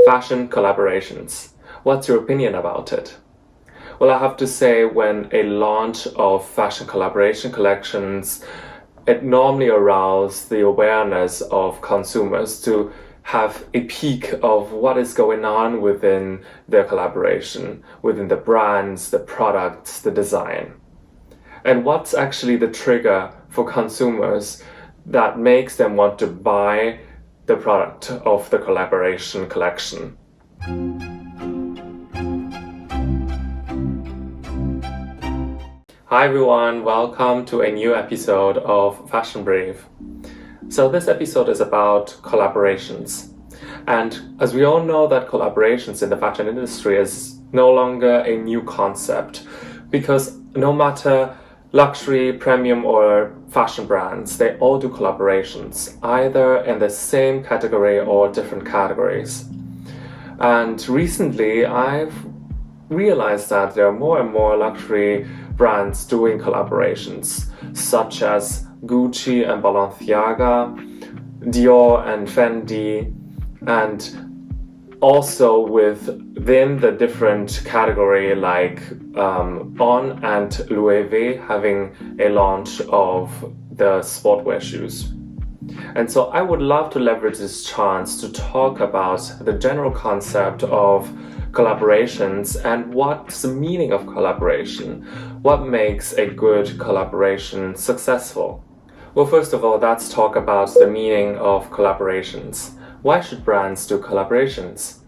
Fashion collaborations. What's your opinion about it? Well, I have to say, when a launch of fashion collaboration collections, it normally arouses the awareness of consumers to have a peek of what is going on within their collaboration, within the brands, the products, the design. And what's actually the trigger for consumers that makes them want to buy the product of the collaboration collection. Hi everyone, welcome to a new episode of Fashion Brief. So this episode is about collaborations. And as we all know, that collaborations in the fashion industry is no longer a new concept, because no matter luxury, premium or fashion brands, they all do collaborations, either in the same category or different categories. And recently I've realized that there are more and more luxury brands doing collaborations, such as Gucci and Balenciaga, Dior and Fendi, and also within the different category like On and Louis V having a launch of the sportwear shoes. And so I would love to leverage this chance to talk about the general concept of collaborations and what's the meaning of collaboration, what makes a good collaboration successful. Well, first of all, let's talk about the meaning of collaborations. Why should brands do collaborations?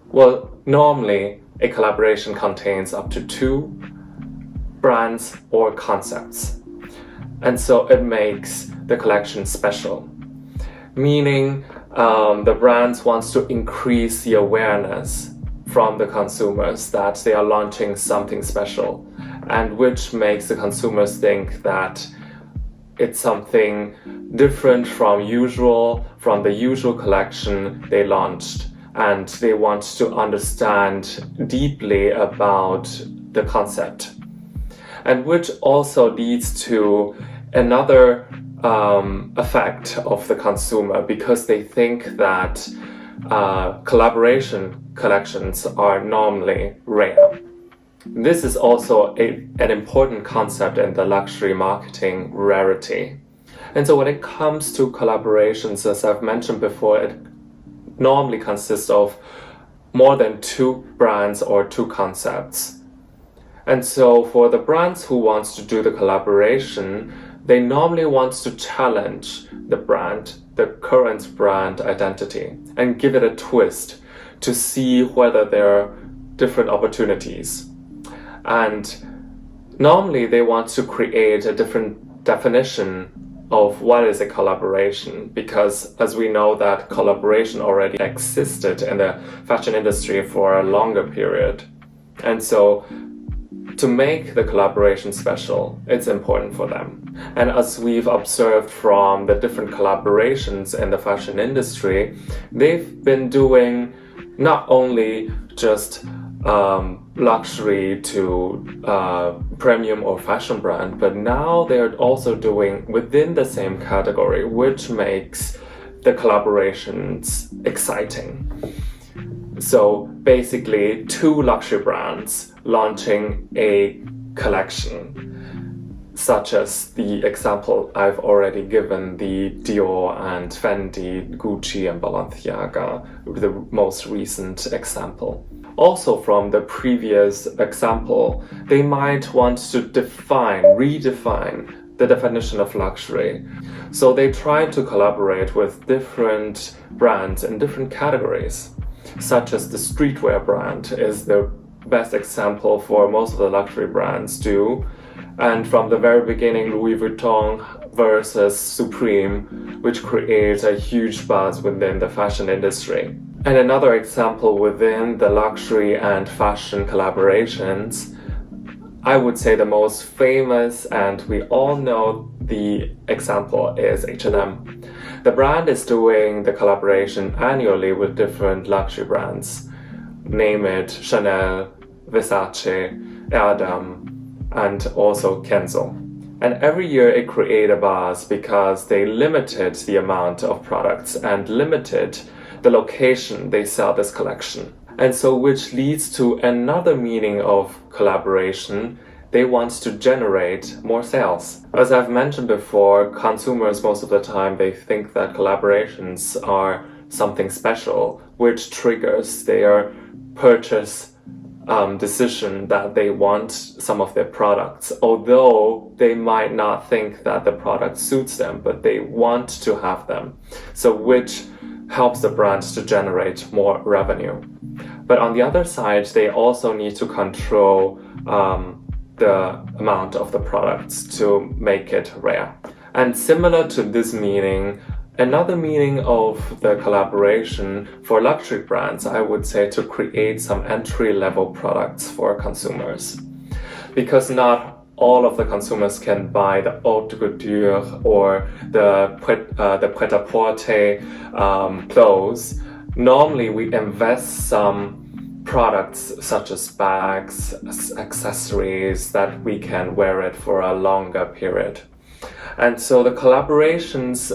Well, normally a collaboration contains up to 2 brands or concepts. And so it makes the collection special. Meaning the brands wants to increase the awareness from the consumers that they are launching something special, and which makes the consumers think that it's something different from the usual collection they launched, and they want to understand deeply about the concept. And which also leads to another effect of the consumer, because they think that collaboration collections are normally rare. This is also an important concept in the luxury marketing, rarity. And so when it comes to collaborations, as I've mentioned before, it normally consists of more than 2 brands or 2 concepts. And so for the brands who wants to do the collaboration, they normally want to challenge the brand, the current brand identity, and give it a twist to see whether there are different opportunities. And normally they want to create a different definition of what is a collaboration, because as we know that collaboration already existed in the fashion industry for a longer period. And so to make the collaboration special, it's important for them. And as we've observed from the different collaborations in the fashion industry, they've been doing not only just luxury to premium or fashion brand, but now they're also doing within the same category, which makes the collaborations exciting. So basically 2 luxury brands launching a collection, such as the example I've already given, the Dior and Fendi, Gucci and Balenciaga, the most recent example. Also from the example, they might want to redefine the definition of luxury. So they try to collaborate with different brands in different categories, such as the streetwear brand is the best example for most of the luxury brands do. And from the very beginning, Louis Vuitton versus Supreme, which creates a huge buzz within the fashion industry. And another example within the luxury and fashion collaborations, I would say the most famous, and we all know the example, is H&M. The brand is doing the collaboration annually with different luxury brands. Name it Chanel, Versace, Erdem, and also Kenzo. And every year it created a buzz because they limited the amount of products and limited the location they sell this collection. And so which leads to another meaning of collaboration. They want to generate more sales. As I've mentioned before, consumers most of the time, they think that collaborations are something special, which triggers their purchase decision that they want some of their products, although they might not think that the product suits them, but they want to have them. So which helps the brand to generate more revenue. But on the other side, they also need to control the amount of the products to make it rare. And similar to this meaning, another meaning of the collaboration for luxury brands, I would say, to create some entry-level products for consumers. Because not all of the consumers can buy the haute couture or the pret-à-porter clothes. Normally, we invest some products such as bags, accessories, that we can wear it for a longer period. And so the collaborations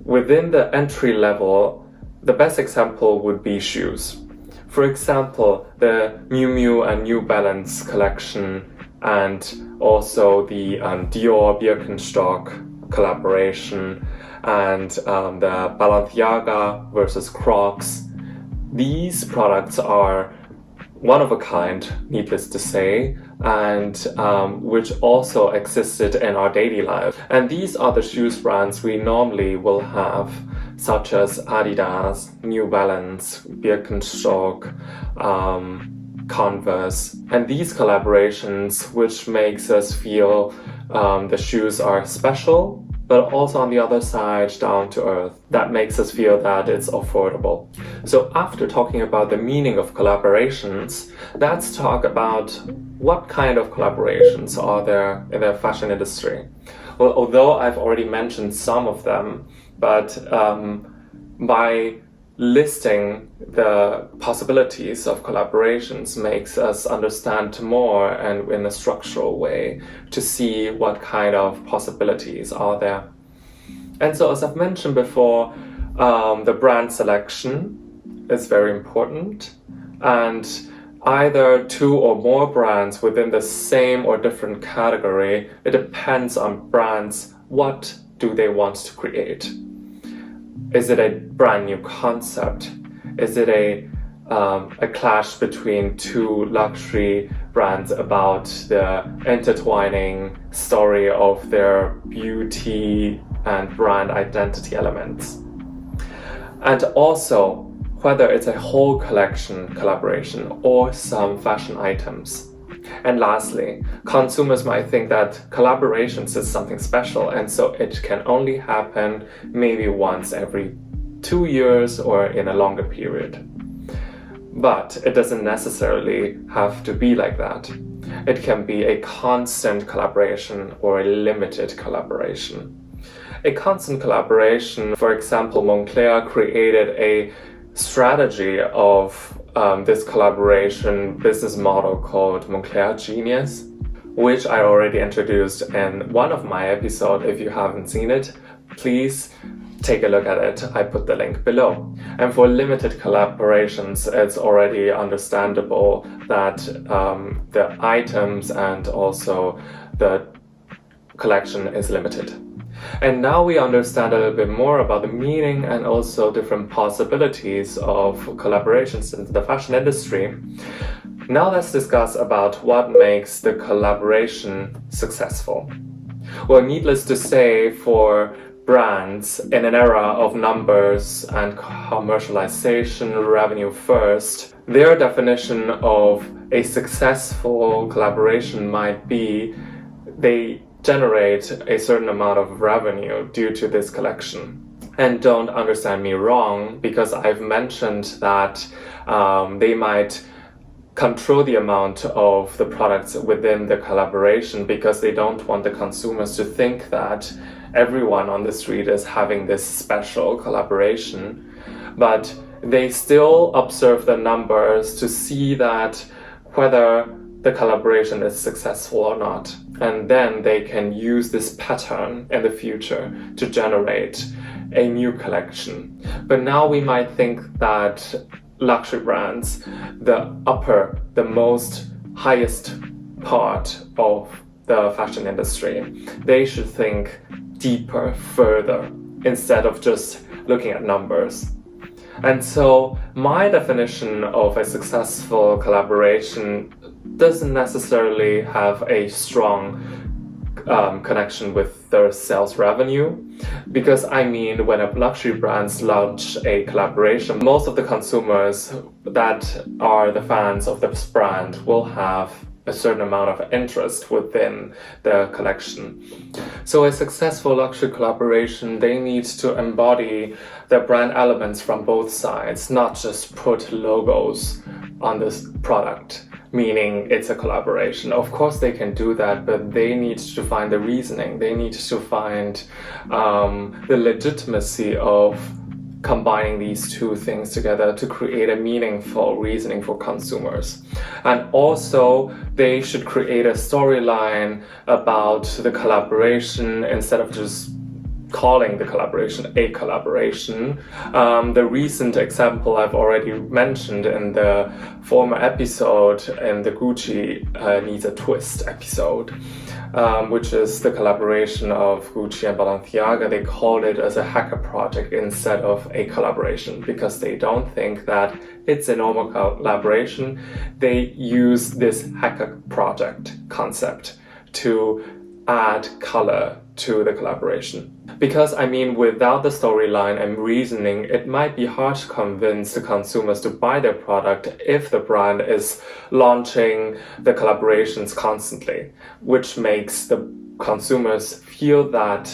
within the entry level, the best example would be shoes. For example, the Miu Miu and New Balance collection, and also the Dior Birkenstock collaboration, and the Balenciaga versus Crocs. These products are one of a kind, needless to say, and which also existed in our daily life. And these are the shoes brands we normally will have, such as Adidas, New Balance, Birkenstock, Converse. And these collaborations, which makes us feel the shoes are special, but also on the other side, down to earth. That makes us feel that it's affordable. So after talking about the meaning of collaborations, let's talk about what kind of collaborations are there in the fashion industry. Well, although I've already mentioned some of them, but by listing the possibilities of collaborations makes us understand more and in a structural way to see what kind of possibilities are there. And so, as I've mentioned before, the brand selection is very important, and either two or more brands within the same or different category, it depends on brands, what do they want to create. Is it a brand new concept? Is it a clash between two luxury brands about the intertwining story of their beauty and brand identity elements? And also, whether it's a whole collection collaboration or some fashion items. And lastly, consumers might think that collaborations is something special, and so it can only happen maybe once every 2 years or in a longer period. But it doesn't necessarily have to be like that. It can be a constant collaboration or a limited collaboration. A constant collaboration, for example, Moncler created a strategy of this collaboration business model called Moncler Genius, which I already introduced in one of my episodes. If you haven't seen it, please take a look at it. I put the link below. And for limited collaborations, it's already understandable that the items and also the collection is limited. And now we understand a little bit more about the meaning and also different possibilities of collaborations in the fashion industry. Now let's discuss about what makes the collaboration successful. Well, needless to say, for brands in an era of numbers and commercialization, revenue first, their definition of a successful collaboration might be they generate a certain amount of revenue due to this collection. And don't understand me wrong, because I've mentioned that they might control the amount of the products within the collaboration because they don't want the consumers to think that everyone on the street is having this special collaboration. But they still observe the numbers to see that whether the collaboration is successful or not. And then they can use this pattern in the future to generate a new collection. But now we might think that luxury brands, the most highest part of the fashion industry, they should think deeper, further, instead of just looking at numbers. And so my definition of a successful collaboration doesn't necessarily have a strong connection with their sales revenue, because I mean, when a luxury brands launch a collaboration, most of the consumers that are the fans of this brand will have a certain amount of interest within the collection. So a successful luxury collaboration, they need to embody the brand elements from both sides, not just put logos on this product, meaning it's a collaboration. Of course they can do that, but they need to find the reasoning. They need to find the legitimacy of combining these two things together to create a meaningful reasoning for consumers. And also, they should create a storyline about the collaboration instead of just calling the collaboration a collaboration. The recent example I've already mentioned in the former episode, in the Gucci Needs a Twist episode, which is the collaboration of Gucci and Balenciaga. They called it as a hacker project instead of a collaboration because they don't think that it's a normal collaboration. They use this hacker project concept to add color to the collaboration. Because I mean, without the storyline and reasoning, it might be hard to convince the consumers to buy their product if the brand is launching the collaborations constantly, which makes the consumers feel that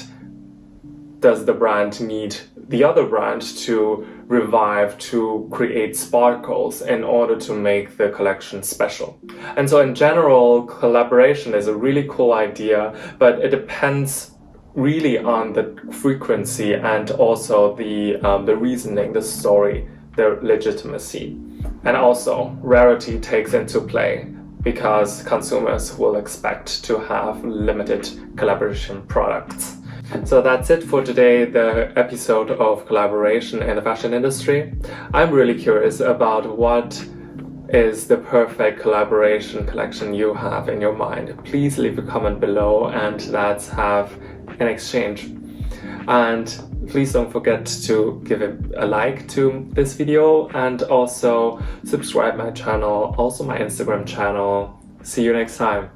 does the brand need the other brand to revive, to create sparkles in order to make the collection special. And so in general, collaboration is a really cool idea, but it depends really on the frequency and also the reasoning, the story, the legitimacy. And also, rarity takes into play because consumers will expect to have limited collaboration products. So that's it for today, the episode of collaboration in the fashion industry. I'm really curious about what is the perfect collaboration collection you have in your mind. Please leave a comment below and let's have an exchange. And please don't forget to give a like to this video and also subscribe my channel, also my Instagram channel. See you next time.